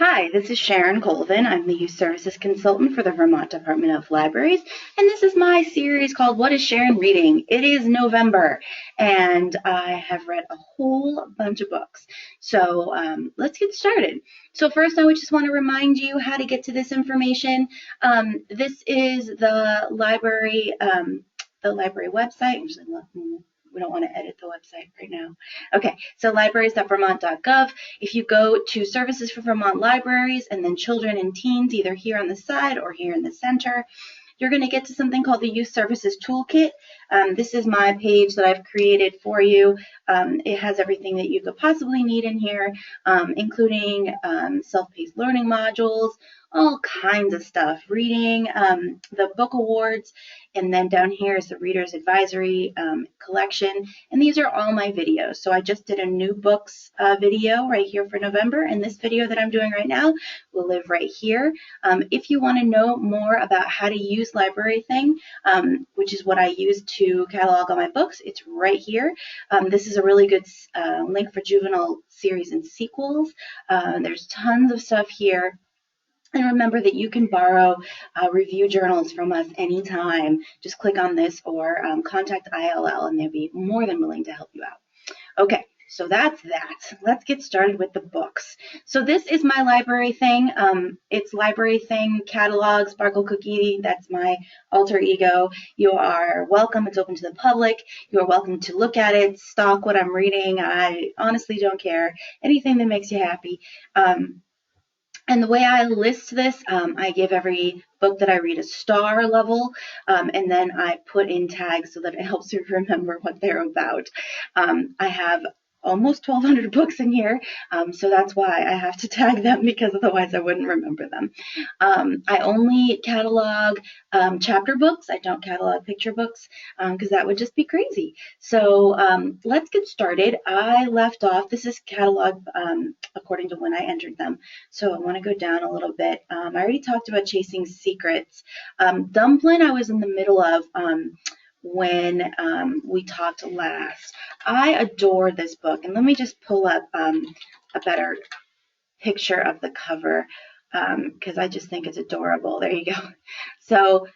Hi, this is Sharon Colvin. I'm the Youth Services Consultant for the Vermont Department of Libraries, and this is my series called What is Sharon Reading? It is November, and I have read a whole bunch of books. So let's get started. So first, I would just want to remind you how to get to this information. This is the library website. We don't want to edit the website right now. Okay, so libraries.vermont.gov. If you go to Services for Vermont Libraries and then Children and Teens, either here on the side or here in the center, you're going to get to something called the Youth Services Toolkit. This is my page that I've created for you. It has everything that you could possibly need in here, including self-paced learning modules, all kinds of stuff, reading, the book awards, and then down here is the Reader's Advisory collection, and these are all my videos. So I just did a new books video right here for November, and this video that I'm doing right now will live right here. If you want to know more about how to use LibraryThing, which is what I use to catalog all my books, it's right here. This is a really good link for juvenile series and sequels. There's tons of stuff here. And remember that you can borrow review journals from us anytime. Just click on this or contact ILL, and they'll be more than willing to help you out. Okay, so that's that. Let's get started with the books. So this is my LibraryThing. It's LibraryThing catalog, Sparkle Cookie. That's my alter ego. You are welcome. It's open to the public. You are welcome to look at it, stalk what I'm reading. I honestly don't care. Anything that makes you happy. And the way I list this, I give every book that I read a star level, and then I put in tags so that it helps you remember what they're about. I have almost 1,200 books in here, so that's why I have to tag them, because otherwise I wouldn't remember them. I only catalog chapter books. I don't catalog picture books, because that would just be crazy. So let's get started. I left off, this is catalog according to when I entered them, so I want to go down a little bit. I already talked about Chasing Secrets. Dumplin' I was in the middle of when we talked last. I adore this book, and let me just pull up a better picture of the cover, because I just think it's adorable. There you go. So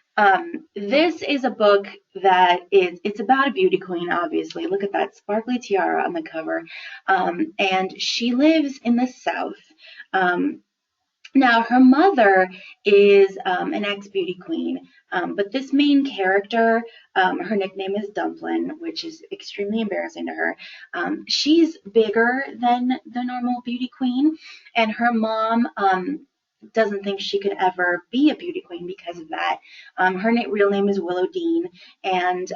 this is a book that it's about a beauty queen, obviously. Look at that sparkly tiara on the cover, and she lives in the South. Now, her mother is an ex-beauty queen, but this main character, her nickname is Dumplin', which is extremely embarrassing to her. She's bigger than the normal beauty queen, and her mom doesn't think she could ever be a beauty queen because of that. Her real name is Willow Dean, and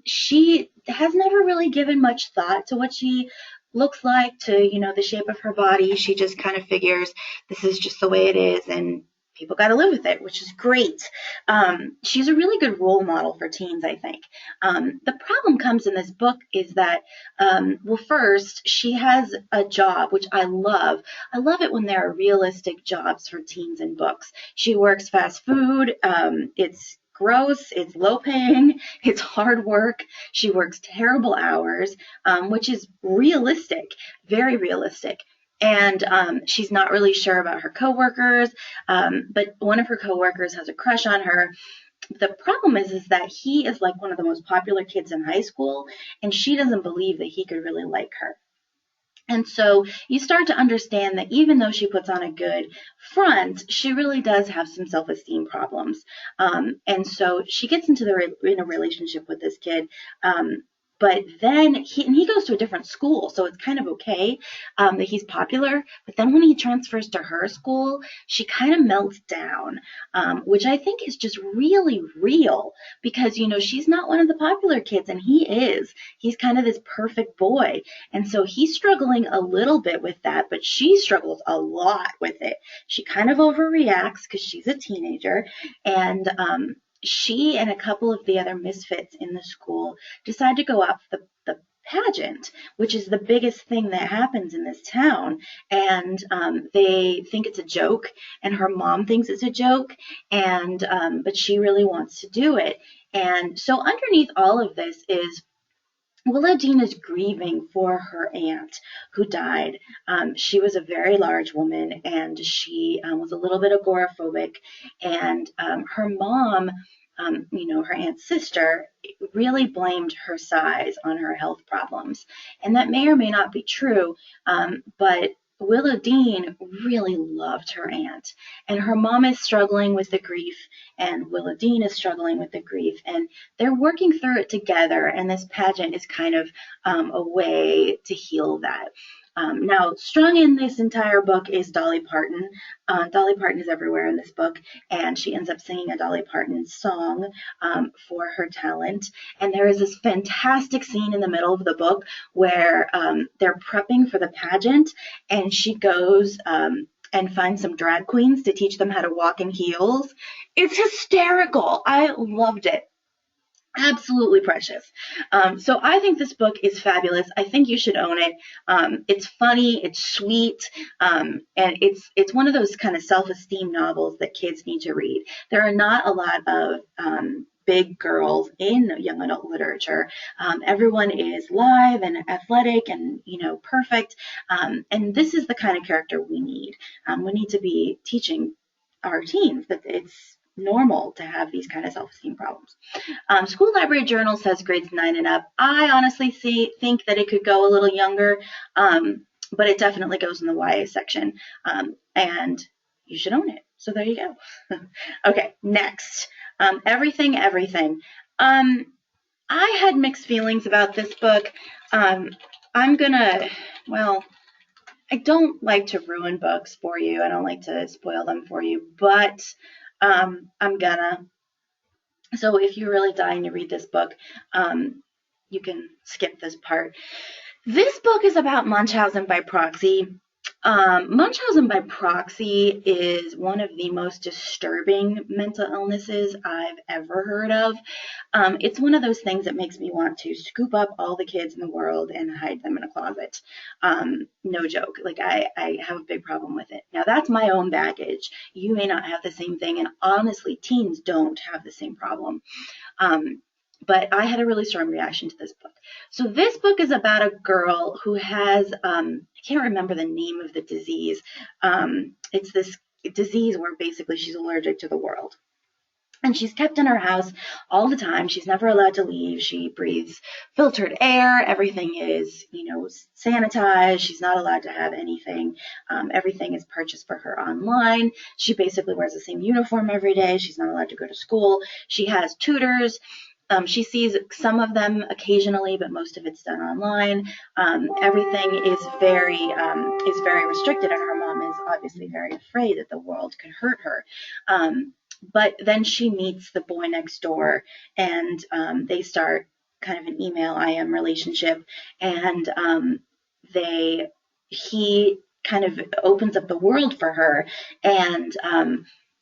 she has never really given much thought to what she looks like, to, you know, the shape of her body. She just kind of figures this is just the way it is, and people got to live with it, which is great. She's a really good role model for teens, I think. The problem comes in this book is that, well, first, she has a job, which I love. I love it when there are realistic jobs for teens in books. She works fast food. It's gross, it's low paying, it's hard work. She works terrible hours, which is realistic, very realistic. And she's not really sure about her coworkers, but one of her coworkers has a crush on her. The problem is that he is like one of the most popular kids in high school, and she doesn't believe that he could really like her. And so you start to understand that even though she puts on a good front, she really does have some self-esteem problems. And so she gets into in a relationship with this kid. But then he goes to a different school, so it's kind of okay that he's popular. But then when he transfers to her school, she kind of melts down, which I think is just really real, because, you know, she's not one of the popular kids, and he is. He's kind of this perfect boy. And so he's struggling a little bit with that, but she struggles a lot with it. She kind of overreacts because she's a teenager, and she and a couple of the other misfits in the school decide to go out for the pageant, which is the biggest thing that happens in this town. And they think it's a joke, and her mom thinks it's a joke, and but she really wants to do it. And so underneath all of this is Willow Dean is grieving for her aunt who died. She was a very large woman, and she was a little bit agoraphobic. And her mom, her aunt's sister, really blamed her size on her health problems. And that may or may not be true, but Willow Dean really loved her aunt, and her mom is struggling with the grief, and Willow Dean is struggling with the grief, and they're working through it together. And this pageant is kind of a way to heal that. Now, strung in this entire book is Dolly Parton. Dolly Parton is everywhere in this book, and she ends up singing a Dolly Parton song for her talent. And there is this fantastic scene in the middle of the book where they're prepping for the pageant, and she goes and finds some drag queens to teach them how to walk in heels. It's hysterical. I loved it. Absolutely precious. So I think this book is fabulous. I think you should own it. It's funny, it's sweet, and it's one of those kind of self-esteem novels that kids need to read. There are not a lot of big girls in young adult literature. Everyone is live and athletic and perfect, and this is the kind of character we need. We need to be teaching our teens that it's normal to have these kind of self-esteem problems. School Library Journal says grades 9 and up. I honestly think that it could go a little younger, but it definitely goes in the YA section, and you should own it. So there you go. Okay, next. Everything, Everything. I had mixed feelings about this book. I don't like to ruin books for you. I don't like to spoil them for you, but I'm gonna. So if you're really dying to read this book, you can skip this part. This book is about Munchausen by proxy. Munchausen by proxy is one of the most disturbing mental illnesses I've ever heard of. It's one of those things that makes me want to scoop up all the kids in the world and hide them in a closet. No joke. Like I have a big problem with it. Now that's my own baggage. You may not have the same thing, and honestly, teens don't have the same problem. But I had a really strong reaction to this book. So this book is about a girl who has, I can't remember the name of the disease. It's this disease where basically she's allergic to the world. And she's kept in her house all the time. She's never allowed to leave. She breathes filtered air. Everything is, sanitized. She's not allowed to have anything. Everything is purchased for her online. She basically wears the same uniform every day. She's not allowed to go to school. She has tutors. She sees some of them occasionally, but most of it's done online. Everything is very restricted, and her mom is obviously very afraid that the world could hurt her. But then she meets the boy next door, and they start kind of an email IM relationship, and he kind of opens up the world for her, and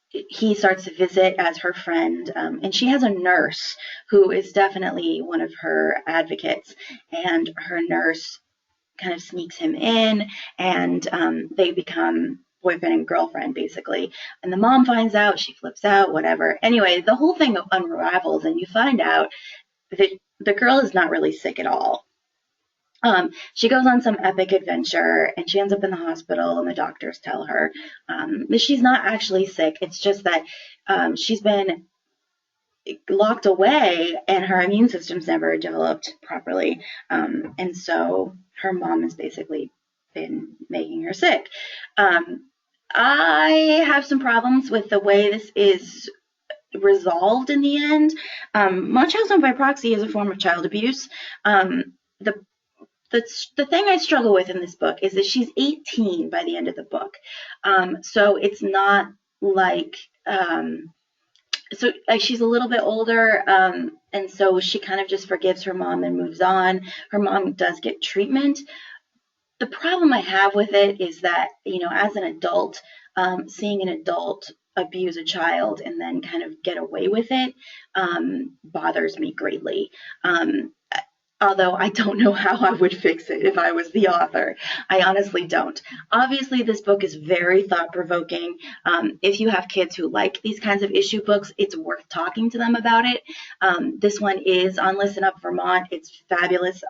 he starts to visit as her friend, and she has a nurse who is definitely one of her advocates, and her nurse kind of sneaks him in, and they become boyfriend and girlfriend, basically. And the mom finds out, she flips out, whatever. Anyway, the whole thing unravels, and you find out that the girl is not really sick at all. She goes on some epic adventure, and she ends up in the hospital, and the doctors tell her that she's not actually sick. It's just that she's been locked away, and her immune system's never developed properly. And so her mom has basically been making her sick. I have some problems with the way this is resolved in the end. Munchausen by proxy is a form of child abuse. The thing I struggle with in this book is that she's 18 by the end of the book. So it's not like, she's a little bit older, and so she kind of just forgives her mom and moves on. Her mom does get treatment. The problem I have with it is that, as an adult, seeing an adult abuse a child and then kind of get away with it bothers me greatly. although I don't know how I would fix it if I was the author. I honestly don't. Obviously, this book is very thought-provoking. If you have kids who like these kinds of issue books, it's worth talking to them about it. This one is on Listen Up Vermont. It's fabulous.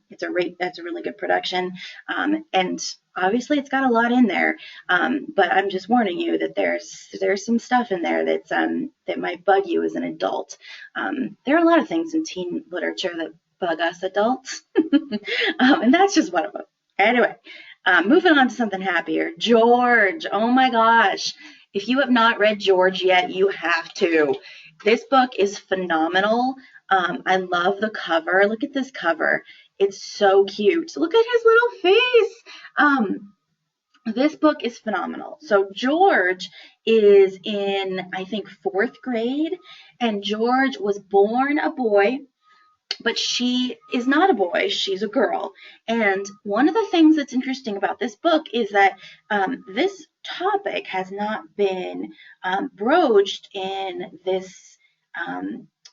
It's a really good production, and obviously it's got a lot in there. But I'm just warning you that there's some stuff in there that might bug you as an adult. There are a lot of things in teen literature that bug us adults, and that's just one of them. Anyway, moving on to something happier. George, oh my gosh. If you have not read George yet, you have to. This book is phenomenal. I love the cover. Look at this cover. It's so cute. Look at his little face. This book is phenomenal. So George is in, I think, 4th grade, and George was born a boy, but she is not a boy, she's a girl. And one of the things that's interesting about this book is that this topic has not been broached in this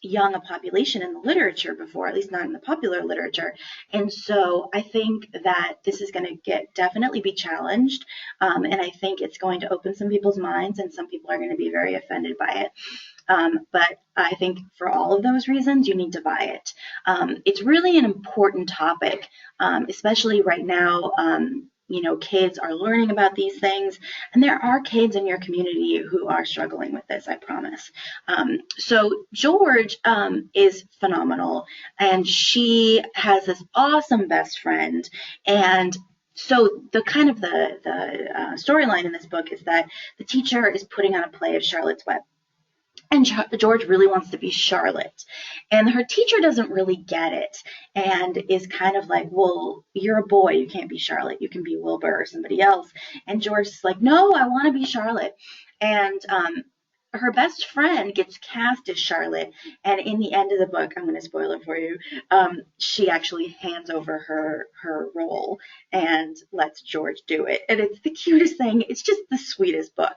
young a population in the literature before, at least not in the popular literature. And so I think that this is going to definitely be challenged. And I think it's going to open some people's minds, and some people are going to be very offended by it. But I think for all of those reasons, you need to buy it. It's really an important topic, especially right now. Kids are learning about these things, and there are kids in your community who are struggling with this, I promise. So George is phenomenal, and she has this awesome best friend. And so the storyline in this book is that the teacher is putting on a play of Charlotte's Web. And George really wants to be Charlotte. And her teacher doesn't really get it and is kind of like, well, you're a boy. You can't be Charlotte. You can be Wilbur or somebody else. And George is like, no, I want to be Charlotte. And her best friend gets cast as Charlotte. And in the end of the book, I'm going to spoil it for you, she actually hands over her role and lets George do it. And it's the cutest thing. It's just the sweetest book.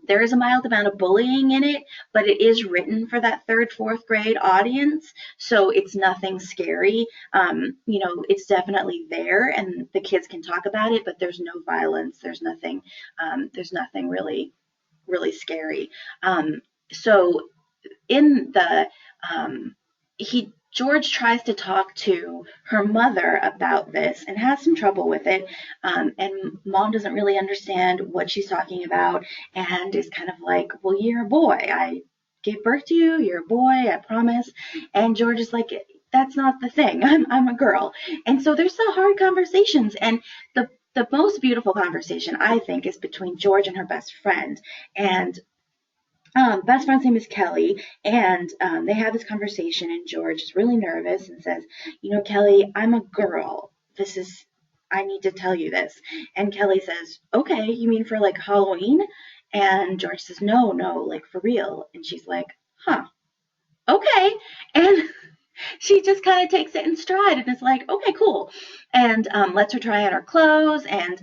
There is a mild amount of bullying in it, but it is written for that 3rd, 4th grade audience. So it's nothing scary. It's definitely there, and the kids can talk about it, but there's no violence. There's nothing really scary. So in the George tries to talk to her mother about this and has some trouble with it, and mom doesn't really understand what she's talking about and is kind of like, well, you're a boy. I gave birth to you. You're a boy, I promise. And George is like, that's not the thing. I'm a girl. And so there's some hard conversations, and the most beautiful conversation, I think, is between George and her best friend. And best friend's name is Kelly, and they have this conversation, and George is really nervous and says, Kelly, I'm a girl. I need to tell you this. And Kelly says, okay, you mean for like Halloween? And George says, no, like for real. And she's like, huh, okay. And she just kind of takes it in stride and is like, okay, cool. And lets her try on her clothes, and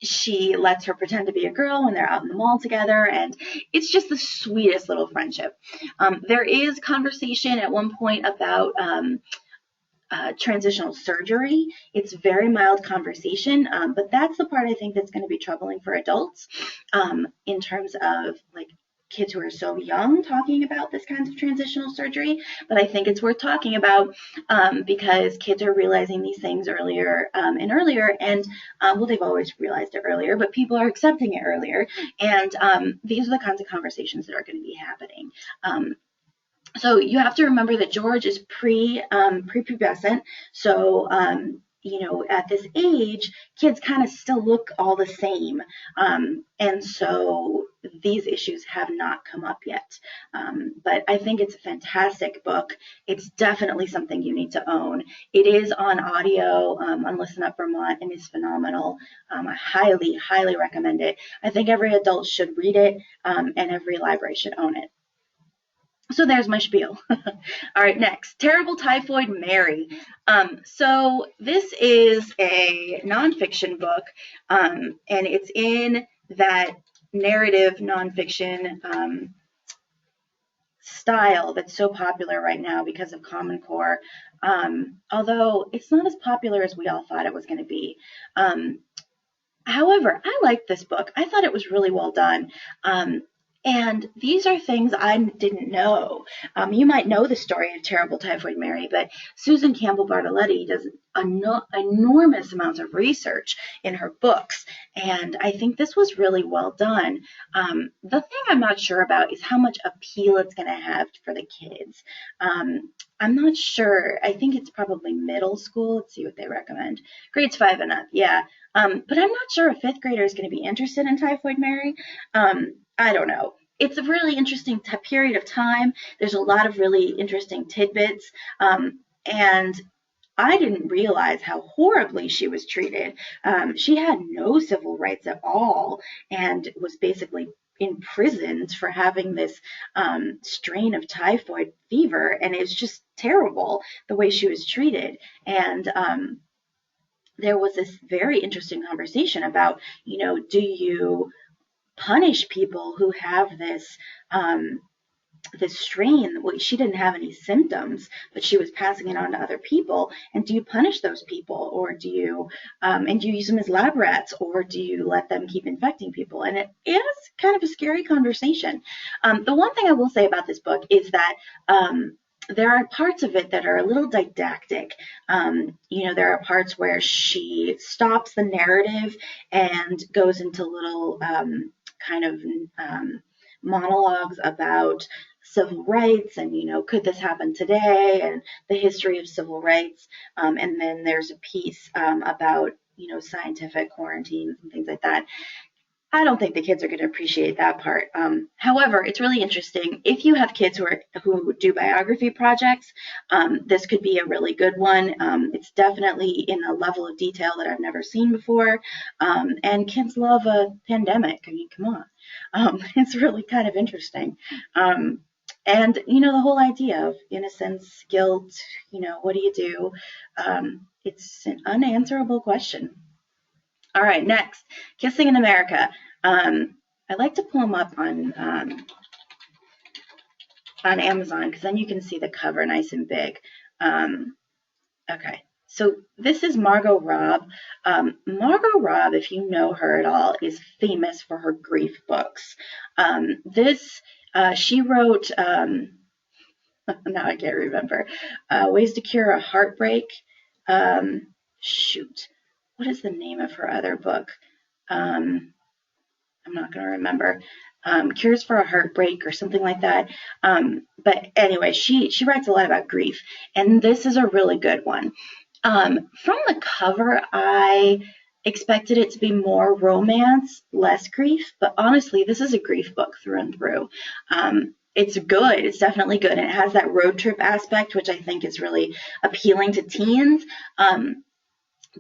she lets her pretend to be a girl when they're out in the mall together. And it's just the sweetest little friendship. There is conversation at one point about transitional surgery. It's very mild conversation, but that's the part I think that's going to be troubling for adults in terms of like kids who are so young talking about this kind of transitional surgery. But I think it's worth talking about because kids are realizing these things earlier and earlier, and well, they've always realized it earlier, but people are accepting it earlier, and these are the kinds of conversations that are going to be happening. So you have to remember that George is prepubescent, so at this age, kids kind of still look all the same, and so these issues have not come up yet. But I think it's a fantastic book. It's definitely something you need to own. It is on audio on Listen Up Vermont and is phenomenal. I highly, highly recommend it. I think every adult should read it, and every library should own it. So there's my spiel. All right, next, Terrible Typhoid Mary. So this is a nonfiction book, and it's in that narrative nonfiction style that's so popular right now because of Common Core, although it's not as popular as we all thought it was going to be. However, I liked this book. I thought it was really well done. And these are things I didn't know. You might know the story of Terrible Typhoid Mary, but Susan Campbell Bartoletti does enormous amounts of research in her books, and I think this was really well done. The thing I'm not sure about is how much appeal it's going to have for the kids. I'm not sure. I think it's probably middle school. Let's see what they recommend. Grades 5 and up, yeah. But I'm not sure a fifth grader is going to be interested in Typhoid Mary. I don't know. It's a really interesting period of time. There's a lot of really interesting tidbits. And I didn't realize how horribly she was treated. She had no civil rights at all and was basically imprisoned for having this strain of typhoid fever. And it's just terrible the way she was treated. And there was this very interesting conversation about, do you punish people who have this this strain? Well, she didn't have any symptoms, but she was passing it on to other people. And do you punish those people, or do you use them as lab rats, or do you let them keep infecting people? And it is kind of a scary conversation. The one thing I will say about this book is that there are parts of it that are a little didactic. There are parts where she stops the narrative and goes into little monologues about civil rights and, could this happen today, and the history of civil rights. And then there's a piece about, scientific quarantines and things like that. I don't think the kids are going to appreciate that part. However, it's really interesting. If you have kids who do biography projects, this could be a really good one. It's definitely in a level of detail that I've never seen before. And kids love a pandemic. I mean, come on. It's really kind of interesting. And, the whole idea of innocence, guilt, what do you do? It's an unanswerable question. All right, next, Kissing in America. I like to pull them up on Amazon, because then you can see the cover nice and big. Okay, so this is Margot Robb. Margot Robb, if you know her at all, is famous for her grief books. She wrote, now I can't remember, Ways to Cure a Heartbreak. Shoot. What is the name of her other book? I'm not going to remember. Cures for a Heartbreak or something like that. But anyway, she writes a lot about grief, and this is a really good one. From the cover, I expected it to be more romance, less grief, but honestly, this is a grief book through and through. It's good. It's definitely good. And it has that road trip aspect, which I think is really appealing to teens.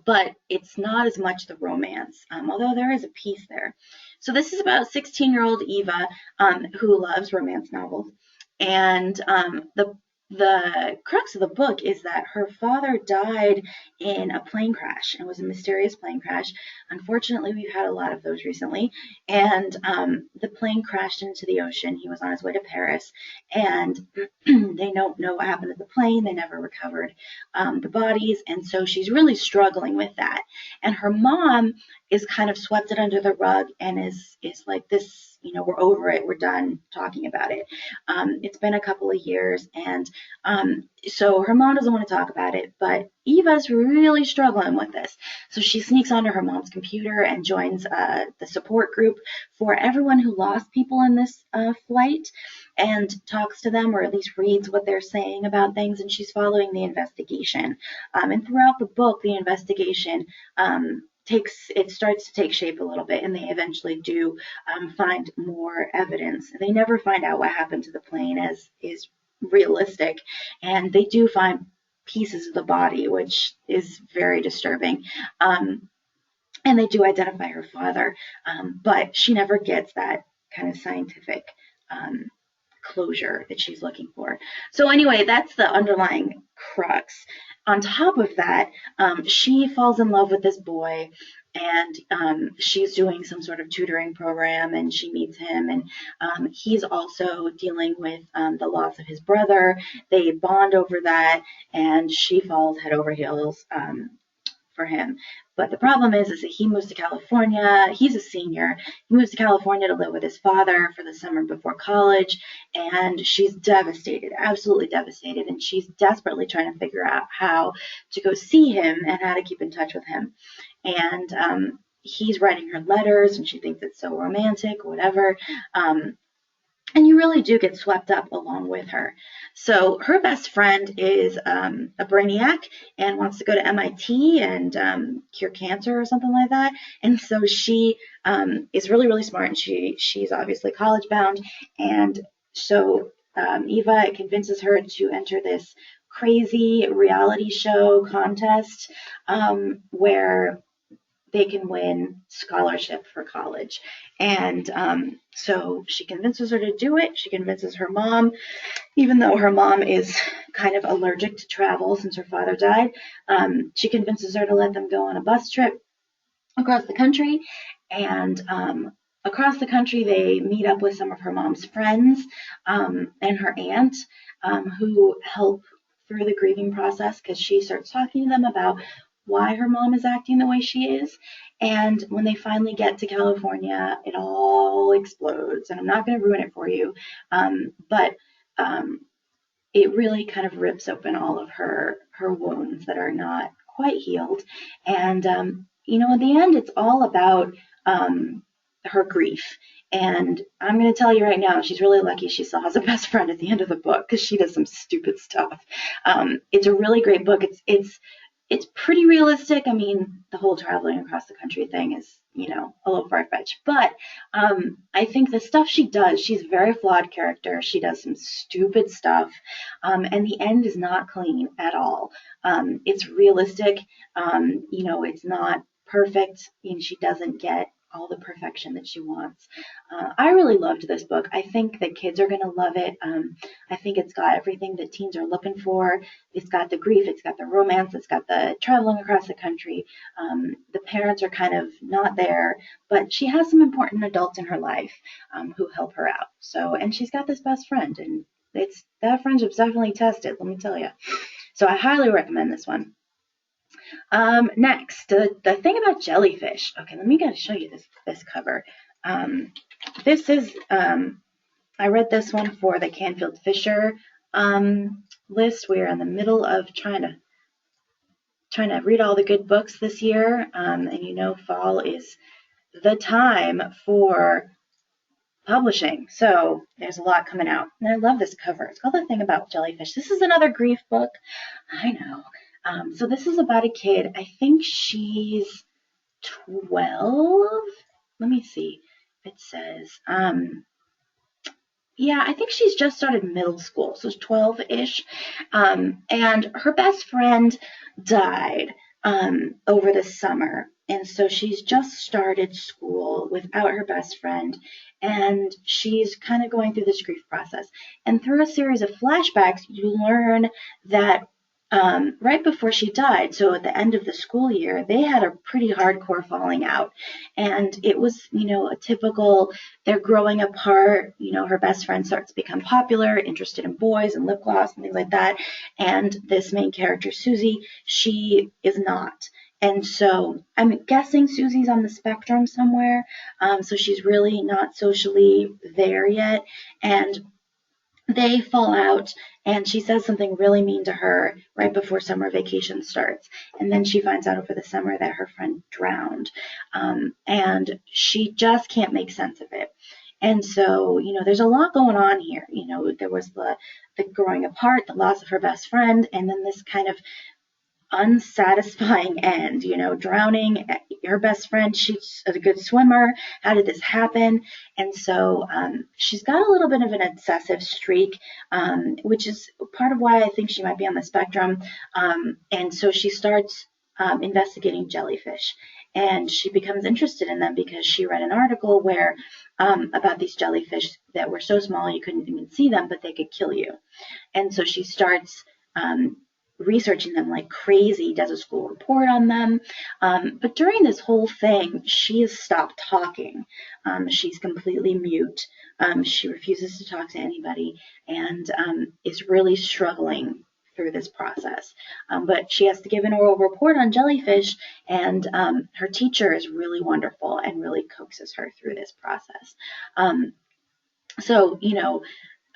But it's not as much the romance, although there is a piece there. So this is about 16-year-old Eva, who loves romance novels. And the crux of the book is that her father died in a plane crash. It was a mysterious plane crash. Unfortunately, we've had a lot of those recently. And the plane crashed into the ocean. He was on his way to Paris. And they don't know what happened to the plane. They never recovered the bodies. And so she's really struggling with that. And her mom is kind of swept it under the rug and is like, this, we're over it. We're done talking about it. It's been a couple of years, and so her mom doesn't want to talk about it, but Eva's really struggling with this. So she sneaks onto her mom's computer and joins the support group for everyone who lost people in this flight, and talks to them, or at least reads what they're saying about things, and she's following the investigation. And throughout the book, the investigation starts to take shape a little bit, and they eventually do find more evidence. They never find out what happened to the plane, as is realistic, and they do find pieces of the body, which is very disturbing. And they do identify her father, but she never gets that kind of scientific closure that she's looking for. So anyway, that's the underlying crux. On top of that, she falls in love with this boy, and she's doing some sort of tutoring program, and she meets him, and he's also dealing with the loss of his brother. They bond over that, and she falls head over heels for him. But the problem is that he moves to California. He's a senior. He moves to California to live with his father for the summer before college, and she's devastated, absolutely devastated, and she's desperately trying to figure out how to go see him and how to keep in touch with him. And he's writing her letters, and she thinks it's so romantic, whatever. And you really do get swept up along with her. So her best friend is a brainiac and wants to go to MIT and cure cancer or something like that. And so she is really, really smart, and she's obviously college bound. And so Eva convinces her to enter this crazy reality show contest where they can win scholarship for college. And so she convinces her to do it. She convinces her mom, even though her mom is kind of allergic to travel since her father died. She convinces her to let them go on a bus trip across the country. And across the country, they meet up with some of her mom's friends and her aunt who help through the grieving process, because she starts talking to them about why her mom is acting the way she is. And when they finally get to California, it all explodes. And I'm not going to ruin it for you, but it really kind of rips open all of her wounds that are not quite healed. And, in the end, it's all about her grief. And I'm going to tell you right now, she's really lucky she still has a best friend at the end of the book, because she does some stupid stuff. It's a really great book. It's pretty realistic. I mean, the whole traveling across the country thing is, a little far-fetched. But I think the stuff she does, she's a very flawed character. She does some stupid stuff. And the end is not clean at all. It's realistic. It's not perfect. She doesn't get all the perfection that she wants. I really loved this book. I think that kids are going to love it. I think it's got everything that teens are looking for. It's got the grief, it's got the romance, it's got the traveling across the country. The parents are kind of not there, but she has some important adults in her life who help her out. So, and she's got this best friend, and that friendship's definitely tested, let me tell you. So I highly recommend this one. Next, the thing about Jellyfish. Okay, let me show you this cover. This is, I read this one for the Canfield Fisher list. We're in the middle of trying to read all the good books this year, and fall is the time for publishing. So there's a lot coming out, and I love this cover. It's called The Thing About Jellyfish. This is another grief book. I know. So this is about a kid. I think she's 12. Let me see. It says, yeah, I think she's just started middle school, so it's 12-ish. And her best friend died over the summer. And so she's just started school without her best friend, and she's kind of going through this grief process. And through a series of flashbacks, you learn that right before she died, so at the end of the school year, they had a pretty hardcore falling out. And it was, a typical, they're growing apart, her best friend starts to become popular, interested in boys and lip gloss and things like that. And this main character, Susie, she is not. And so I'm guessing Susie's on the spectrum somewhere. So she's really not socially there yet. And they fall out, and she says something really mean to her right before summer vacation starts. And then she finds out over the summer that her friend drowned. And she just can't make sense of it. And so, there's a lot going on here. There was the growing apart, the loss of her best friend, and then this kind of unsatisfying end, drowning. Her best friend, she's a good swimmer. How did this happen? And so she's got a little bit of an obsessive streak, which is part of why I think she might be on the spectrum. And so she starts investigating jellyfish, and she becomes interested in them because she read an article where about these jellyfish that were so small you couldn't even see them, but they could kill you. And so she starts researching them like crazy, does a school report on them. But during this whole thing, she has stopped talking. She's completely mute. She refuses to talk to anybody and is really struggling through this process. But she has to give an oral report on Jellyfish, and her teacher is really wonderful and really coaxes her through this process. So,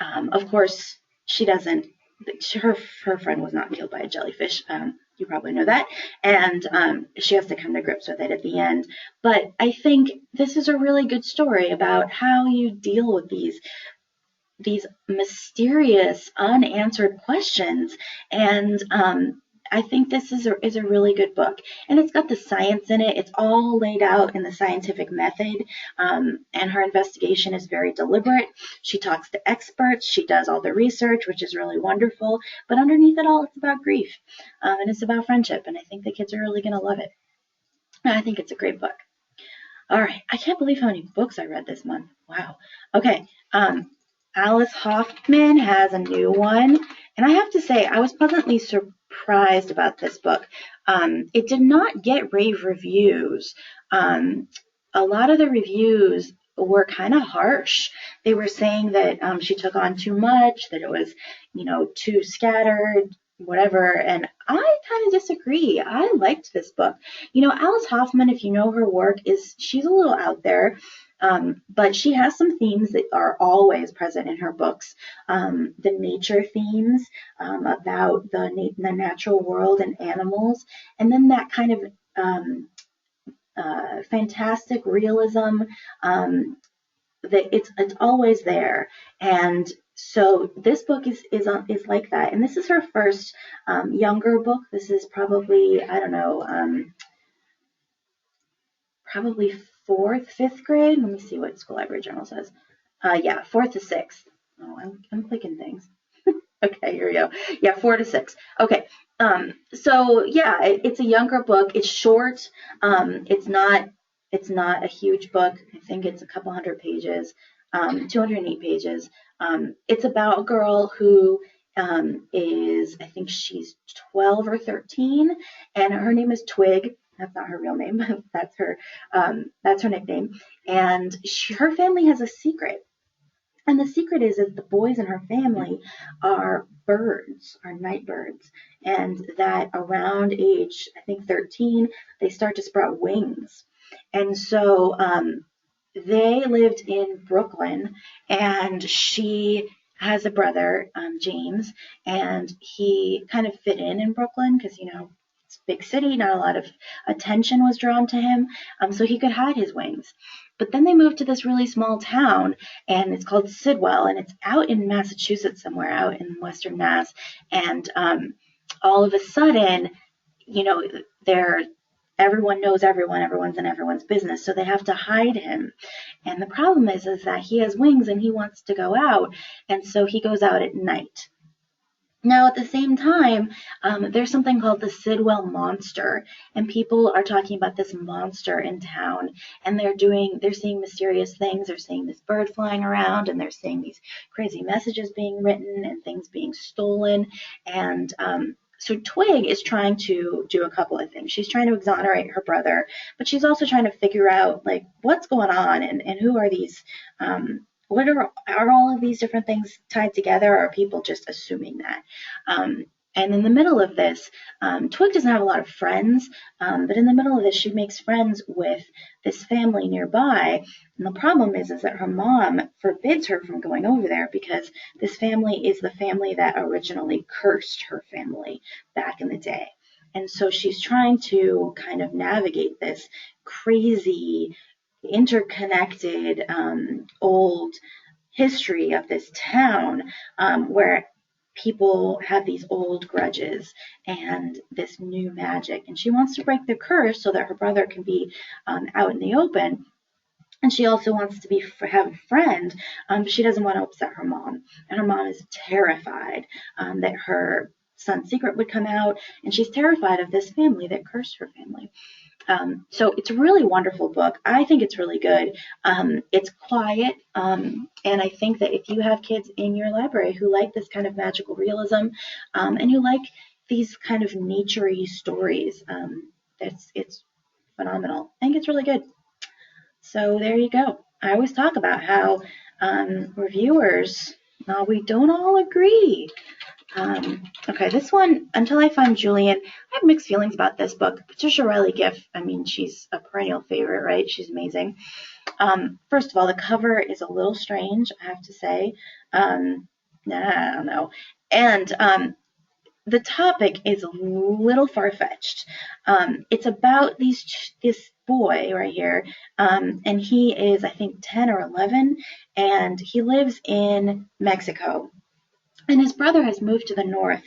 of course, she doesn't, her friend was not killed by a jellyfish. You probably know that. And she has to come to grips with it at the end. But I think this is a really good story about how you deal with these mysterious unanswered questions. And I think this is a really good book, and it's got the science in it. It's all laid out in the scientific method, and her investigation is very deliberate. She talks to experts. She does all the research, which is really wonderful. But underneath it all, it's about grief, and it's about friendship, and I think the kids are really going to love it. And I think it's a great book. All right, I can't believe how many books I read this month. Wow. Okay. Alice Hoffman has a new one, and I have to say I was pleasantly surprised about this book. It did not get rave reviews. A lot of the reviews were kind of harsh. They were saying that she took on too much, that it was, too scattered, whatever, and I kind of disagree. I liked this book. Alice Hoffman, if you know her work, she's a little out there. But she has some themes that are always present in her books. The nature themes about the natural world and animals, and then that kind of fantastic realism that it's always there. And so this book is like that. And this is her first younger book. This is probably, I don't know, probably 4th, 5th grade. Let me see what School Library Journal says. Yeah, 4th to 6th. Oh, I'm clicking things. Okay, here we go. Yeah, 4 to 6. Okay. So yeah, it's a younger book. It's short. It's not a huge book. I think it's a couple hundred pages. 208 pages. It's about a girl who is, I think she's 12 or 13, and her name is Twig. That's not her real name. That's her nickname. And her family has a secret. And the secret is that the boys in her family are birds, are night birds. And that around age, I think 13, they start to sprout wings. And so they lived in Brooklyn, and she has a brother, James, and he kind of fit in Brooklyn because, it's a big city, not a lot of attention was drawn to him, so he could hide his wings. But then they moved to this really small town, and it's called Sidwell, and it's out in Massachusetts somewhere, out in Western Mass, and all of a sudden, everyone knows everyone, everyone's in everyone's business, so they have to hide him. And the problem is that he has wings and he wants to go out, and so he goes out at night. Now, at the same time, there's something called the Sidwell monster, and people are talking about this monster in town, and they're seeing mysterious things. They're seeing this bird flying around, and they're seeing these crazy messages being written and things being stolen. And so Twig is trying to do a couple of things. She's trying to exonerate her brother, but she's also trying to figure out, like, what's going on and who are these what are all of these different things tied together, or are people just assuming that? And in the middle of this, Twig doesn't have a lot of friends, but in the middle of this, she makes friends with this family nearby. And the problem is that her mom forbids her from going over there because this family is the family that originally cursed her family back in the day. And so she's trying to kind of navigate this crazy, interconnected old history of this town where people have these old grudges and this new magic, and she wants to break the curse so that her brother can be out in the open. And she also wants to have a friend, but she doesn't want to upset her mom, and her mom is terrified that her son's secret would come out, and she's terrified of this family that cursed her family. So it's a really wonderful book. I think it's really good. It's quiet, and I think that if you have kids in your library who like this kind of magical realism, and who like these kind of nature-y stories. It's phenomenal. I think it's really good. So there you go. I always talk about how reviewers, we don't all agree. Okay, this one, Until I Find Julian, I have mixed feelings about this book. Patricia Riley Giff, I mean, she's a perennial favorite, right? She's amazing. First of all, the cover is a little strange, I have to say. I don't know. And the topic is a little far-fetched. It's about this boy right here, and he is, I think, 10 or 11, and he lives in Mexico. And his brother has moved to the north,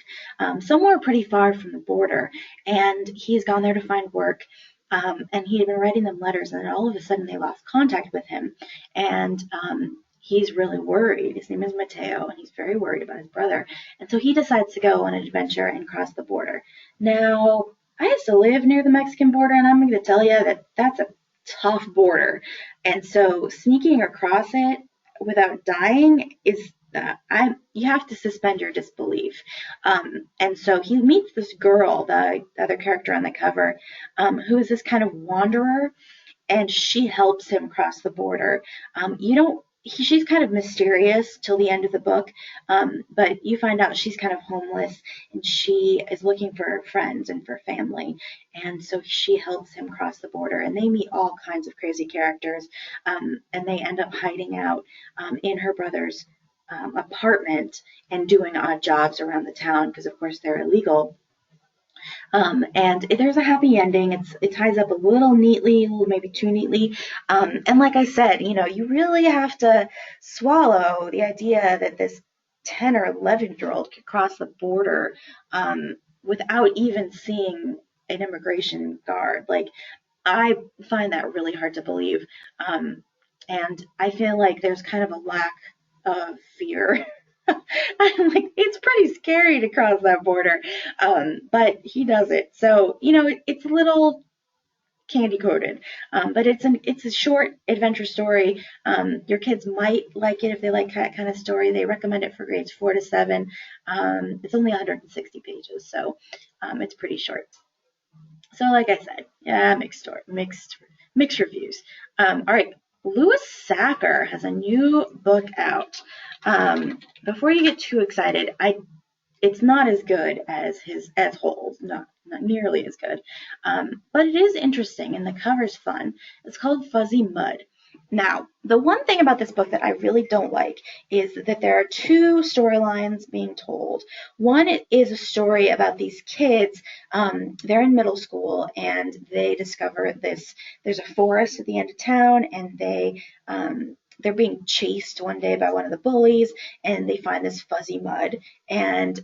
somewhere pretty far from the border, and he's gone there to find work. And he had been writing them letters, and then all of a sudden they lost contact with him. And he's really worried. His name is Mateo, and he's very worried about his brother. And so he decides to go on an adventure and cross the border. Now, I used to live near the Mexican border, and I'm going to tell you that that's a tough border. And so sneaking across it without dying is you have to suspend your disbelief. And so he meets this girl, the other character on the cover, who is this kind of wanderer, and she helps him cross the border. She's kind of mysterious till the end of the book, but you find out she's kind of homeless, and she is looking for friends and for family, and so she helps him cross the border, and they meet all kinds of crazy characters, and they end up hiding out in her brother's apartment and doing odd jobs around the town because, of course, they're illegal. And there's a happy ending. It ties up a little neatly, maybe too neatly. And like I said, you really have to swallow the idea that this 10 or 11-year-old could cross the border without even seeing an immigration guard. Like, I find that really hard to believe. And I feel like there's kind of a lack of fear. I'm like, it's pretty scary to cross that border, but he does it. So it's a little candy coated, but it's a short adventure story. Your kids might like it if they like that kind of story. They recommend it for grades 4 to 7. It's only 160 pages, so it's pretty short. So like I said, yeah, mixed reviews. All right. Louis Sacker has a new book out. Before you get too excited, it's not as good as as Hold, not nearly as good, but it is interesting and the cover's fun. It's called Fuzzy Mud. Now, the one thing about this book that I really don't like is that there are two storylines being told. One is a story about these kids. They're in middle school, and they discover there's a forest at the end of town, and they're being chased one day by one of the bullies, and they find this fuzzy mud. And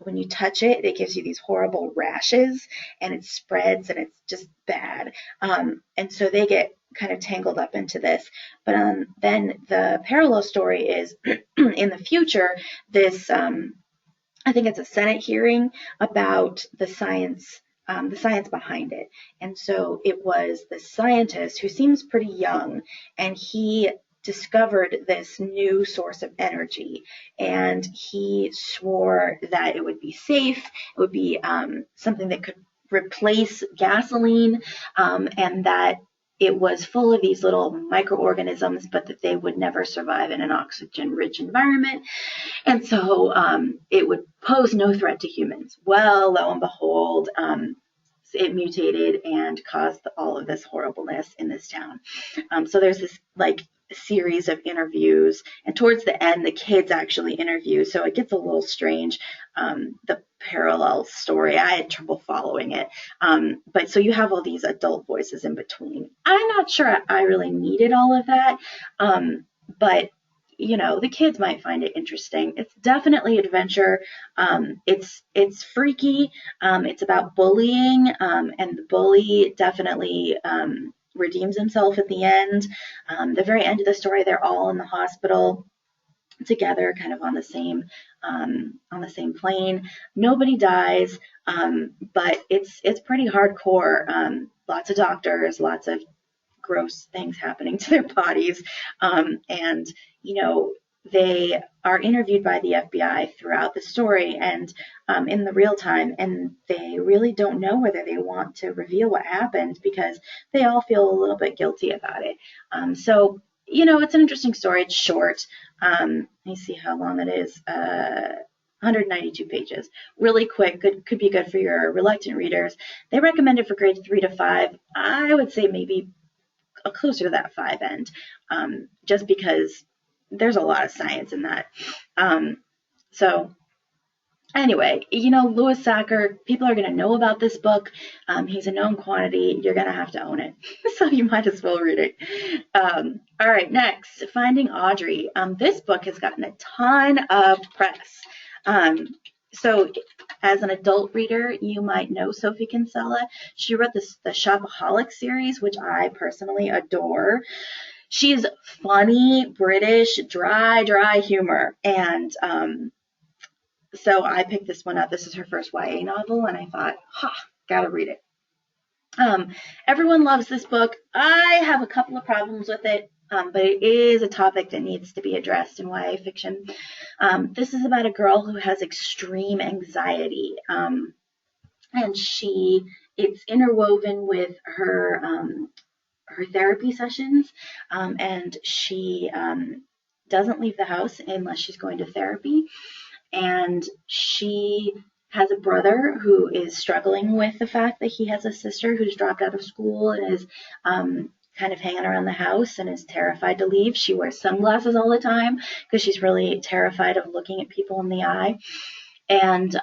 when you touch it, it gives you these horrible rashes, and it spreads, and it's just bad. And so they get kind of tangled up into this. But then the parallel story is in the future, this, I think it's a Senate hearing about the science behind it. And so it was the scientist who seems pretty young, and he discovered this new source of energy, and he swore that it would be safe, it would be something that could replace gasoline, and that it was full of these little microorganisms, but that they would never survive in an oxygen-rich environment. And so it would pose no threat to humans. Well, lo and behold, it mutated and caused all of this horribleness in this town. So there's this series of interviews, and towards the end, the kids actually interview. So it gets a little strange. The parallel story, I had trouble following it. But so you have all these adult voices in between. I'm not sure I really needed all of that. But the kids might find it interesting. It's definitely adventure. It's freaky. It's about bullying, and the bully definitely redeems himself at the end. The very end of the story, they're all in the hospital together, kind of on the same plane. Nobody dies, but it's pretty hardcore. Lots of doctors, lots of gross things happening to their bodies, and they are interviewed by the FBI throughout the story and in the real time, and they really don't know whether they want to reveal what happened because they all feel a little bit guilty about it. So, it's an interesting story. It's short. Let me see how long it is. 192 pages. Really quick. Could be good for your reluctant readers. They recommend it for grades 3 to 5. I would say maybe closer to that 5 end, just because there's a lot of science in that. So anyway, Louis Sachar, people are going to know about this book. He's a known quantity. You're going to have to own it. So you might as well read it. All right, next, Finding Audrey. This book has gotten a ton of press. So as an adult reader, you might know Sophie Kinsella. She wrote the Shopaholic series, which I personally adore. She's funny, British, dry humor. And so I picked this one up. This is her first YA novel, and I thought, gotta read it. Everyone loves this book. I have a couple of problems with it, but it is a topic that needs to be addressed in YA fiction. This is about a girl who has extreme anxiety, and it's interwoven with her therapy sessions, and she doesn't leave the house unless she's going to therapy. And she has a brother who is struggling with the fact that he has a sister who's dropped out of school and is kind of hanging around the house and is terrified to leave. She wears sunglasses all the time because she's really terrified of looking at people in the eye. And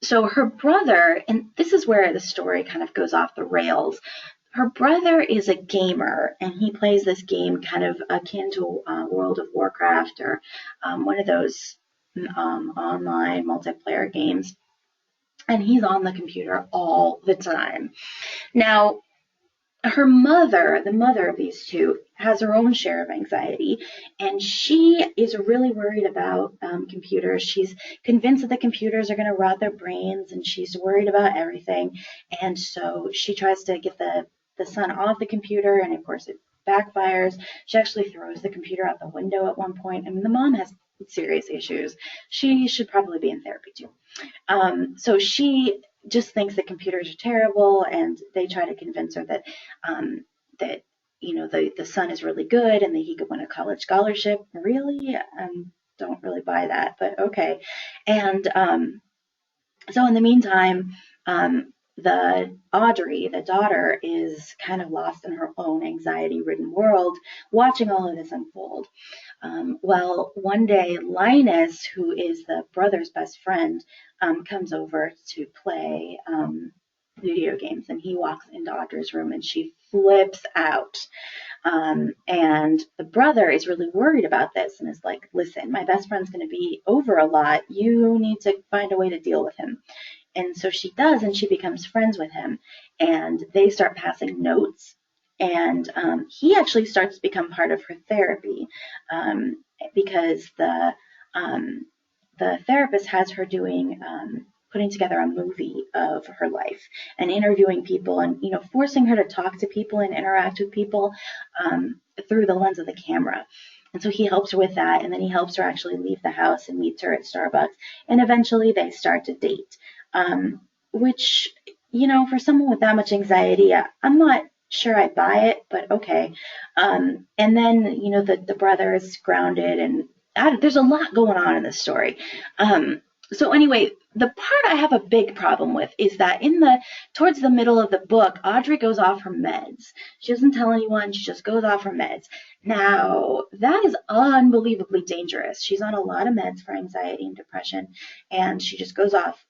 so her brother, and this is where the story kind of goes off the rails. Her brother is a gamer, and he plays this game kind of akin to World of Warcraft or one of those online multiplayer games. And he's on the computer all the time. Now, her mother, the mother of these two, has her own share of anxiety, and she is really worried about computers. She's convinced that the computers are going to rot their brains, and she's worried about everything. And so she tries to get the son off the computer, and of course it backfires. She actually throws the computer out the window at one point. I mean, the mom has serious issues. She should probably be in therapy too. So she just thinks that computers are terrible, and they try to convince her that the son is really good and that he could win a college scholarship. Really? Don't really buy that, but okay. And so in the meantime, the Audrey, the daughter, is kind of lost in her own anxiety-ridden world, watching all of this unfold. Well, one day, Linus, who is the brother's best friend, comes over to play video games, and he walks into Audrey's room, and she flips out. And the brother is really worried about this and is like, listen, my best friend's going to be over a lot. You need to find a way to deal with him. And so she does, and she becomes friends with him, and they start passing notes, and he actually starts to become part of her therapy because the therapist has her putting together a movie of her life and interviewing people and, forcing her to talk to people and interact with people through the lens of the camera. And so he helps her with that, and then he helps her actually leave the house and meets her at Starbucks, and eventually they start to date. Which, for someone with that much anxiety, I'm not sure I buy it, but okay. And then, the brother is grounded, and there's a lot going on in this story. So anyway, the part I have a big problem with is that towards the middle of the book, Audrey goes off her meds. She doesn't tell anyone, she just goes off her meds. Now, that is unbelievably dangerous. She's on a lot of meds for anxiety and depression, and she just goes off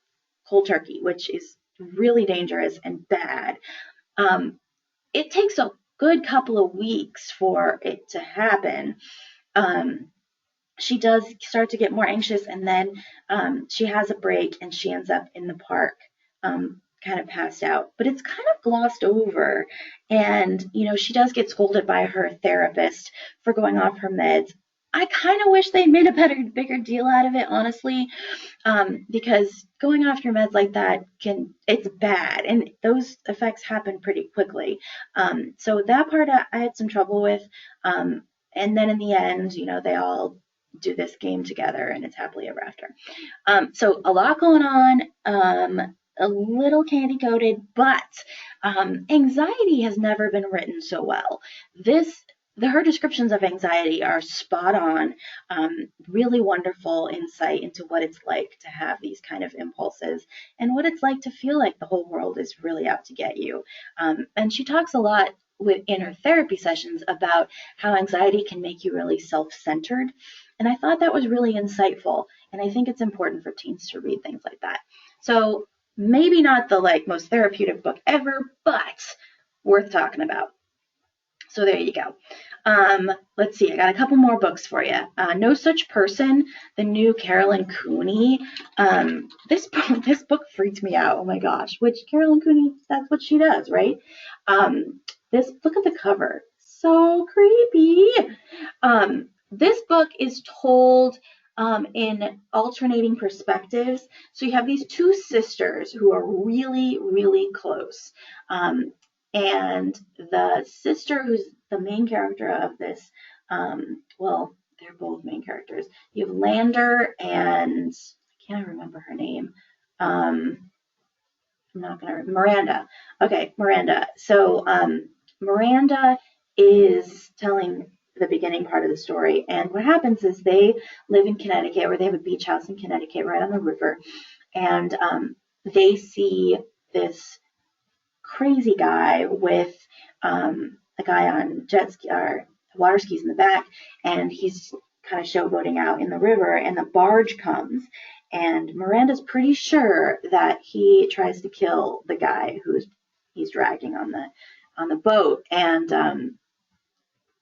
cold turkey, which is really dangerous and bad. It takes a good couple of weeks for it to happen. She does start to get more anxious, and then she has a break, and she ends up in the park, kind of passed out. But it's kind of glossed over, and she does get scolded by her therapist for going off her meds. I kind of wish they made a bigger deal out of it, honestly, because going off your meds like that it's bad, and those effects happen pretty quickly. So that part I had some trouble with. And then in the end, they all do this game together, and it's happily ever after. So a lot going on, a little candy coated, but anxiety has never been written so well. Her descriptions of anxiety are spot on, really wonderful insight into what it's like to have these kind of impulses and what it's like to feel like the whole world is really out to get you. And she talks a lot in her therapy sessions about how anxiety can make you really self-centered. And I thought that was really insightful. And I think it's important for teens to read things like that. So maybe not the most therapeutic book ever, but worth talking about. So there you go. Let's see, I got a couple more books for you. No Such Person, the new Caroline Cooney. This book freaked me out. Oh my gosh, which Caroline Cooney, that's what she does, right? Look at the cover. So creepy. This book is told in alternating perspectives. So you have these two sisters who are really, really close. And the sister who's the main character of this, well, they're both main characters. You have Lander and I can't remember her name. I'm not going to remember. Miranda. Okay, Miranda. So Miranda is telling the beginning part of the story. And what happens is they live in Connecticut, or they have a beach house in Connecticut right on the river. And they see this crazy guy with a guy on jet ski or water skis in the back, and he's kind of showboating out in the river, and the barge comes, and Miranda's pretty sure that he tries to kill the guy he's dragging on the boat, and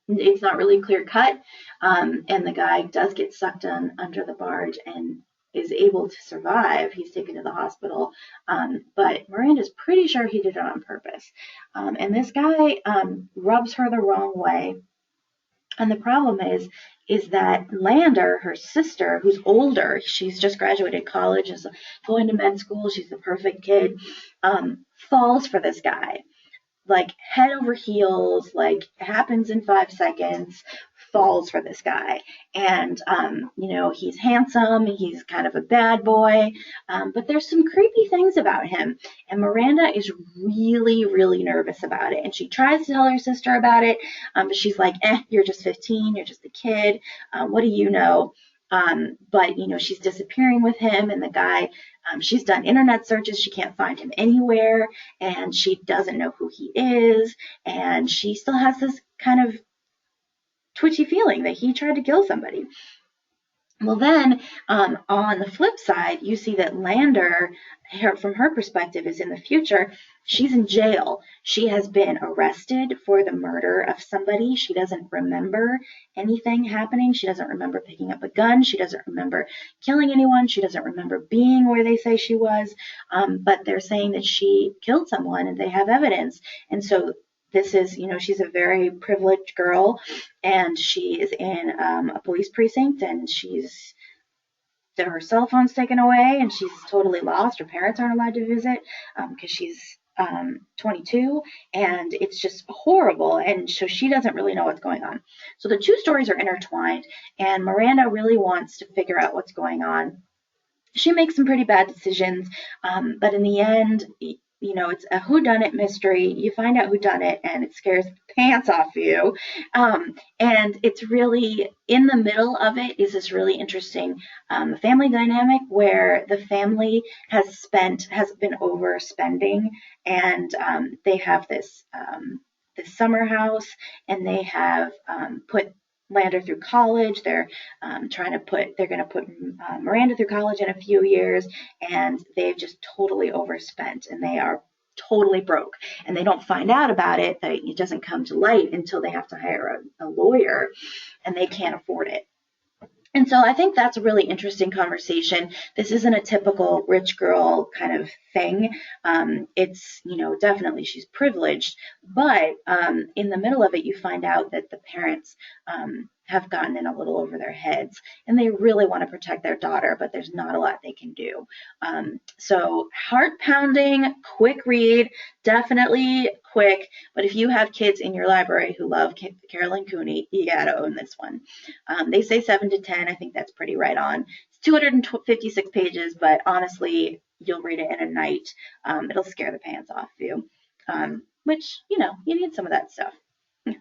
it's not really clear cut, and the guy does get sucked under the barge and is able to survive. He's taken to the hospital, but Miranda's pretty sure he did it on purpose. And this guy rubs her the wrong way. And the problem is that Lander, her sister, who's older, she's just graduated college, is going to med school, she's the perfect kid, falls for this guy. Head over heels, happens in 5 seconds, falls for this guy. And, he's handsome, he's kind of a bad boy, but there's some creepy things about him. And Miranda is really, really nervous about it. And she tries to tell her sister about it, but she's like, you're just 15, you're just a kid, what do you know? But, she's disappearing with him, and the guy, she's done internet searches, she can't find him anywhere, and she doesn't know who he is, and she still has this kind of twitchy feeling that he tried to kill somebody. Well, then, on the flip side, you see that Lander, from her perspective, is in the future. She's in jail. She has been arrested for the murder of somebody. She doesn't remember anything happening. She doesn't remember picking up a gun. She doesn't remember killing anyone. She doesn't remember being where they say she was. But they're saying that she killed someone, and they have evidence. And so this is, she's a very privileged girl, and she is in a police precinct, and her cell phone's taken away, and she's totally lost. Her parents aren't allowed to visit because she's 22, and it's just horrible. And so she doesn't really know what's going on. So the two stories are intertwined, and Miranda really wants to figure out what's going on. She makes some pretty bad decisions, but in the end, it's a whodunit mystery. You find out who done it, and it scares the pants off you. And it's really, in the middle of it is this really interesting family dynamic where the family has been overspending, and they have this summer house, and they have put Lander through college. They're going to put Miranda through college in a few years, and they've just totally overspent, and they are totally broke, and they don't find out about it. It doesn't come to light until they have to hire a lawyer, and they can't afford it. And so I think that's a really interesting conversation. This isn't a typical rich girl kind of thing. It's, definitely she's privileged, but in the middle of it, you find out that the parents have gotten in a little over their heads, and they really want to protect their daughter, but there's not a lot they can do. So heart pounding, quick read, definitely quick. But if you have kids in your library who love Caroline Cooney, you gotta own this one. They say 7 to 10. I think that's pretty right on. It's 256 pages, but honestly, you'll read it in a night. It'll scare the pants off you, which, you know, you need some of that stuff.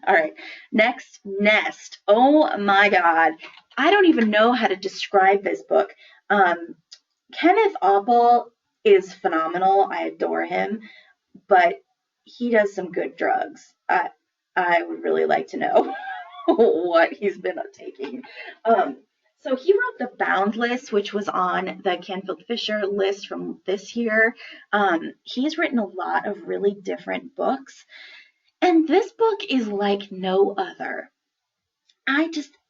All right, next, Nest. Oh my God. I don't even know how to describe this book. Kenneth Oppel is phenomenal. I adore him, but he does some good drugs. I would really like to know what he's been taking. So he wrote The Boundless, which was on the Canfield Fisher list from this year. He's written a lot of really different books, and this book is like no other.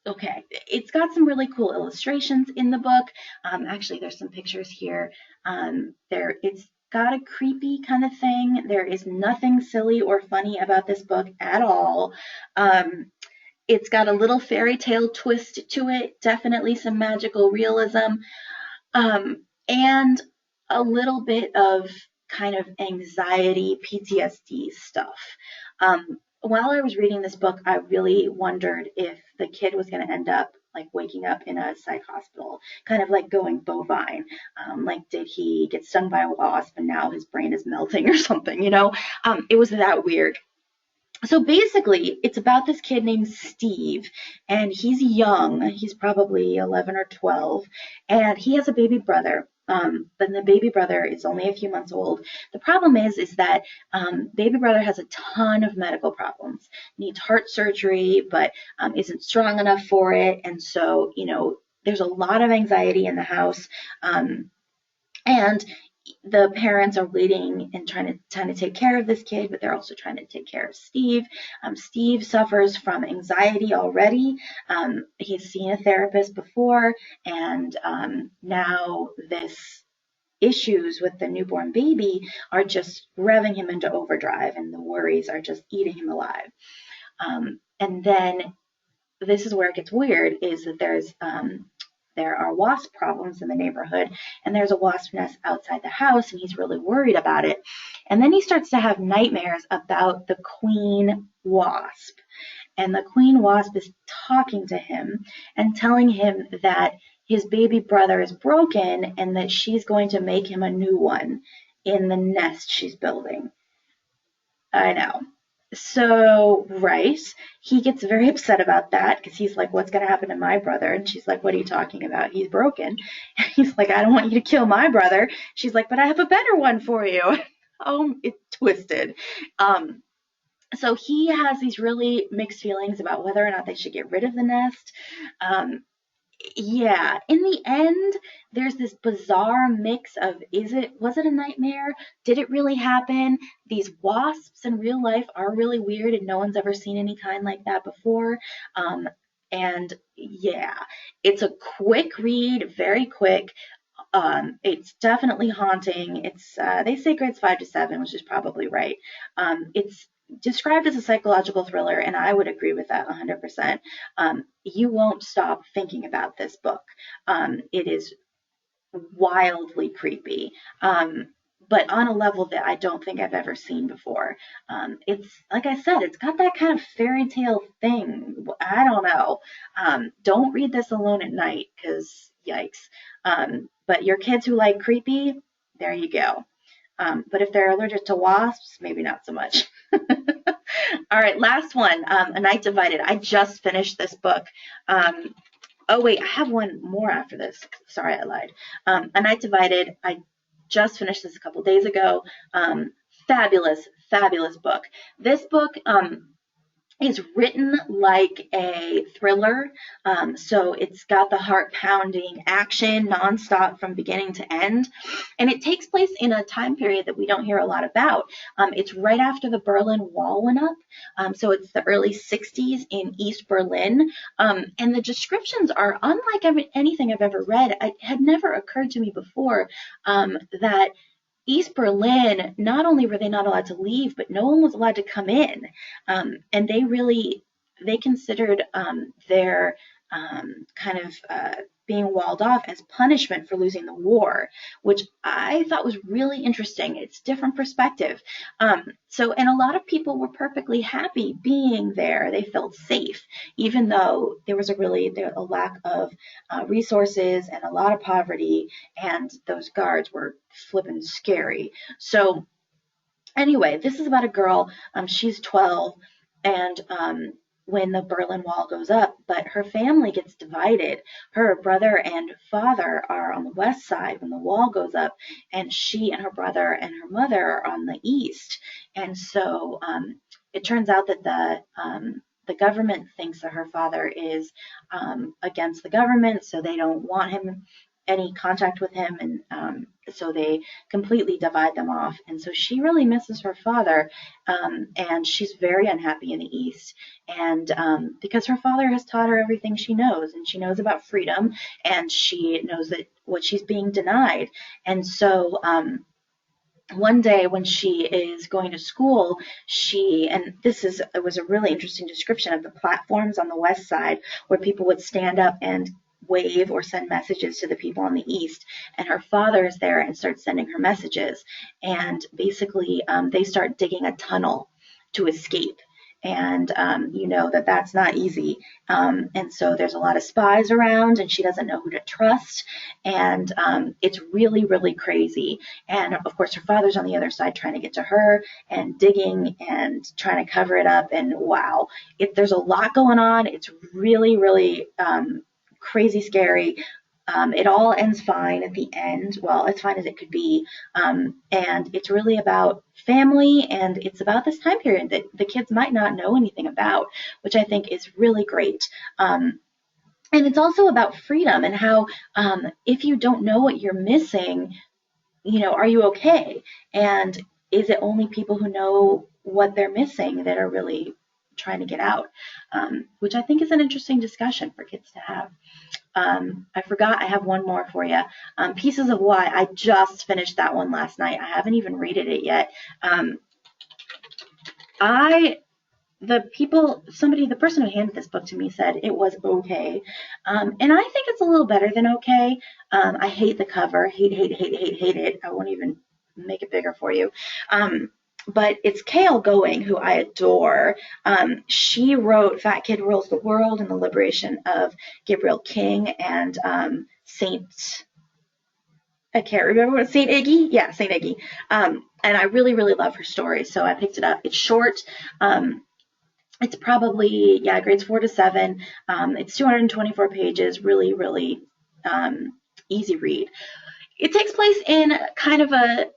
Okay, it's got some really cool illustrations in the book. Actually, there's some pictures here. It's got a creepy kind of thing. There is nothing silly or funny about this book at all. It's got a little fairy tale twist to it, definitely some magical realism, and a little bit of kind of anxiety, PTSD stuff. While I was reading this book, I really wondered if the kid was going to end up like waking up in a psych hospital, kind of like going bovine. Like, did he get stung by a wasp and now his brain is melting or something, you know? It was that weird. So basically, it's about this kid named Steve, and he's young. He's probably 11 or 12, and he has a baby brother. But the baby brother is only a few months old. The problem is that baby brother has a ton of medical problems, needs heart surgery, but isn't strong enough for it. And so, you know, there's a lot of anxiety in the house. And the parents are waiting and trying to take care of this kid, but they're also trying to take care of Steve. Steve suffers from anxiety already. He's seen a therapist before, and now this issues with the newborn baby are just revving him into overdrive, and the worries are just eating him alive. And then this is where it gets weird, is that there are wasp problems in the neighborhood, and there's a wasp nest outside the house, and he's really worried about it. And then he starts to have nightmares about the queen wasp. And the queen wasp is talking to him and telling him that his baby brother is broken and that she's going to make him a new one in the nest she's building. I know. So, right, he gets very upset about that because he's like, what's going to happen to my brother? And she's like, what are you talking about? He's broken. And he's like, I don't want you to kill my brother. She's like, but I have a better one for you. Oh, it's twisted. So he has these really mixed feelings about whether or not they should get rid of the nest. Yeah, in the end, there's this bizarre mix of, was it a nightmare? Did it really happen? These wasps in real life are really weird, and no one's ever seen any kind like that before. And yeah, it's a quick read, very quick. It's definitely haunting. It's they say grades 5 to 7, which is probably right. It's described as a psychological thriller, and I would agree with that 100%. You won't stop thinking about this book. It is wildly creepy, but on a level that I don't think I've ever seen before. It's, like I said, it's got that kind of fairy tale thing. I don't know. Don't read this alone at night, because yikes. But your kids who like creepy, there you go. But if they're allergic to wasps, maybe not so much. All right, last one, A Night Divided. I just finished this book. Oh, wait, I have one more after this. Sorry, I lied. A Night Divided, I just finished this a couple days ago. Fabulous, fabulous book. This book is written like a thriller, so it's got the heart-pounding action nonstop from beginning to end, and it takes place in a time period that we don't hear a lot about. It's right after the Berlin Wall went up, so it's the early 60s in East Berlin, and the descriptions are unlike anything I've ever read. It had never occurred to me before that East Berlin, not only were they not allowed to leave, but no one was allowed to come in. And they really they considered their kind of being walled off as punishment for losing the war, which I thought was really interesting. It's different perspective. And a lot of people were perfectly happy being there. They felt safe, even though there was a lack of resources and a lot of poverty, and those guards were flippin' scary. So anyway, this is about a girl. She's 12, and when the Berlin Wall goes up, but her family gets divided. Her brother and father are on the west side when the wall goes up, and she and her brother and her mother are on the east. And so it turns out that the government thinks that her father is against the government, so they don't want him any contact with him, and so they completely divide them off. And so she really misses her father, and she's very unhappy in the East, and because her father has taught her everything she knows, and she knows about freedom, and she knows that what she's being denied. And so one day when she is going to school, it was a really interesting description of the platforms on the west side where people would stand up and wave or send messages to the people on the east, and her father is there and starts sending her messages, and basically they start digging a tunnel to escape, and you know that that's not easy, and so there's a lot of spies around, and she doesn't know who to trust, and it's really, really crazy. And of course her father's on the other side trying to get to her and digging and trying to cover it up, and wow, there's a lot going on. It's really, really crazy scary. It all ends fine at the end. Well, as fine as it could be. And it's really about family, and it's about this time period that the kids might not know anything about, which I think is really great. And it's also about freedom and how if you don't know what you're missing, are you okay? And is it only people who know what they're missing that are really trying to get out? Which I think is an interesting discussion for kids to have. I forgot I have one more for you. Pieces of Why. I just finished that one last night. I haven't even read it yet. The person who handed this book to me said it was okay. And I think it's a little better than okay. I hate the cover. Hate it. I won't even make it bigger for you. But it's Kale Going, who I adore. She wrote Fat Kid Rules the World and the Liberation of Gabriel King and I can't remember what, St. Iggy? Yeah, St. Iggy. And I really, really love her stories, so I picked it up. It's short. It's probably, grades 4 to 7. It's 224 pages, really, really easy read. It takes place in kind of a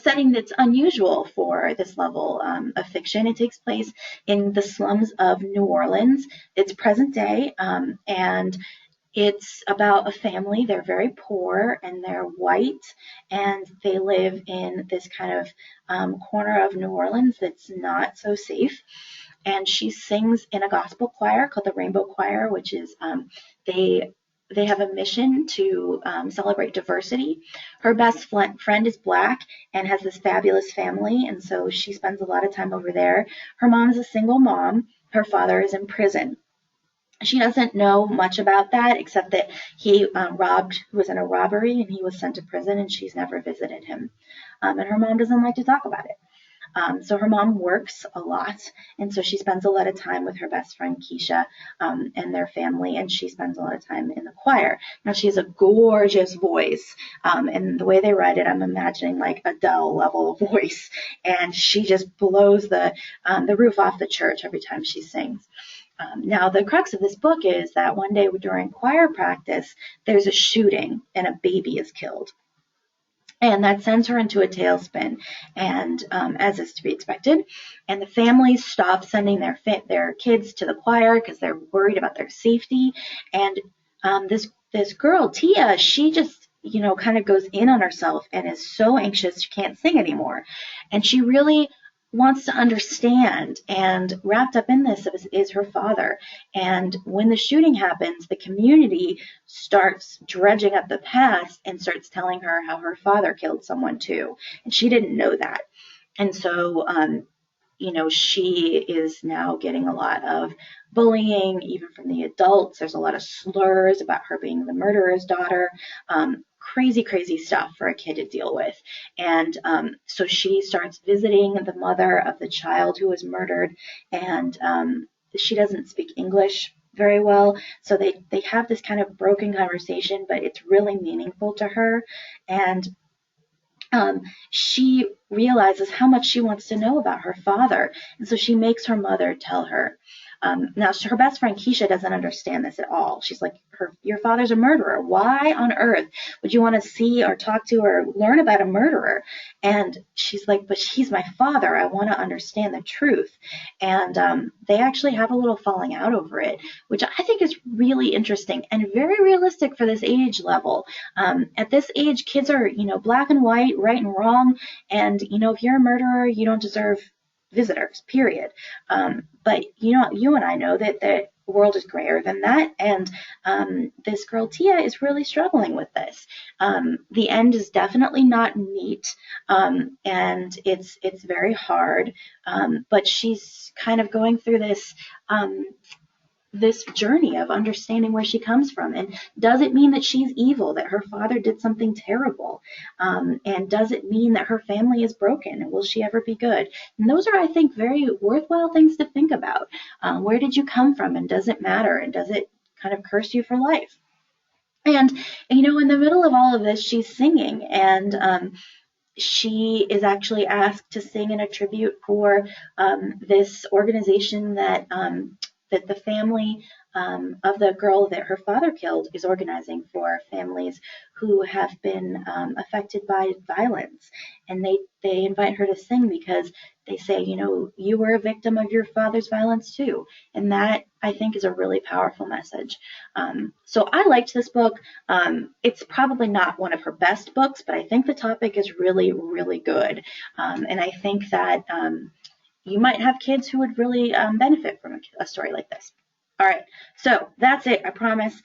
setting that's unusual for this level of fiction. It takes place in the slums of New Orleans. It's present day, and it's about a family. They're very poor, and they're white, and they live in this kind of corner of New Orleans that's not so safe. And she sings in a gospel choir called the Rainbow Choir, which is they have a mission to celebrate diversity. Her best friend is Black and has this fabulous family, and so she spends a lot of time over there. Her mom's a single mom. Her father is in prison. She doesn't know much about that except that he was in a robbery, and he was sent to prison, and she's never visited him. And her mom doesn't like to talk about it. So her mom works a lot, and so she spends a lot of time with her best friend Keisha and their family, and she spends a lot of time in the choir. Now, she has a gorgeous voice, and the way they write it, I'm imagining like Adele level voice, and she just blows the roof off the church every time she sings. Now, the crux of this book is that one day during choir practice, there's a shooting, and a baby is killed. And that sends her into a tailspin, and as is to be expected. And the families stop sending their kids to the choir because they're worried about their safety. And this girl, Tia, she just kind of goes in on herself and is so anxious she can't sing anymore. And she really wants to understand, and wrapped up in this is her father. And when the shooting happens, the community starts dredging up the past and starts telling her how her father killed someone too, and she didn't know that. And so she is now getting a lot of bullying, even from the adults. There's a lot of slurs about her being the murderer's daughter. Crazy, crazy stuff for a kid to deal with. And so she starts visiting the mother of the child who was murdered, and she doesn't speak English very well. So they have this kind of broken conversation, but it's really meaningful to her. And she realizes how much she wants to know about her father. And so she makes her mother tell her. Now, her best friend Keisha doesn't understand this at all. She's like, your father's a murderer. Why on earth would you want to see or talk to or learn about a murderer? And she's like, but he's my father. I want to understand the truth. And they actually have a little falling out over it, which I think is really interesting and very realistic for this age level. At this age, kids are, black and white, right and wrong. And, if you're a murderer, you don't deserve visitors, period. But you and I know that the world is grayer than that, and this girl Tia is really struggling with this. The end is definitely not neat, and it's very hard. But she's kind of going through this journey of understanding where she comes from. And does it mean that she's evil, that her father did something terrible? And does it mean that her family is broken? And will she ever be good? And those are, I think, very worthwhile things to think about. Where did you come from? And does it matter? And does it kind of curse you for life? And, in the middle of all of this, she's singing, and she is actually asked to sing in a tribute for this organization that the family of the girl that her father killed is organizing for families who have been affected by violence. And they invite her to sing because they say, you were a victim of your father's violence too. And that, I think, is a really powerful message. So I liked this book. It's probably not one of her best books, but I think the topic is really, really good. And I think that you might have kids who would really benefit from a story like this. All right, so that's it, I promise.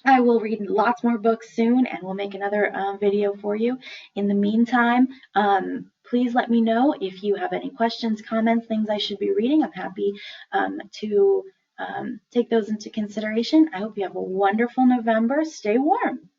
I will read lots more books soon, and we'll make another video for you. In the meantime, please let me know if you have any questions, comments, things I should be reading. I'm happy to take those into consideration. I hope you have a wonderful November. Stay warm.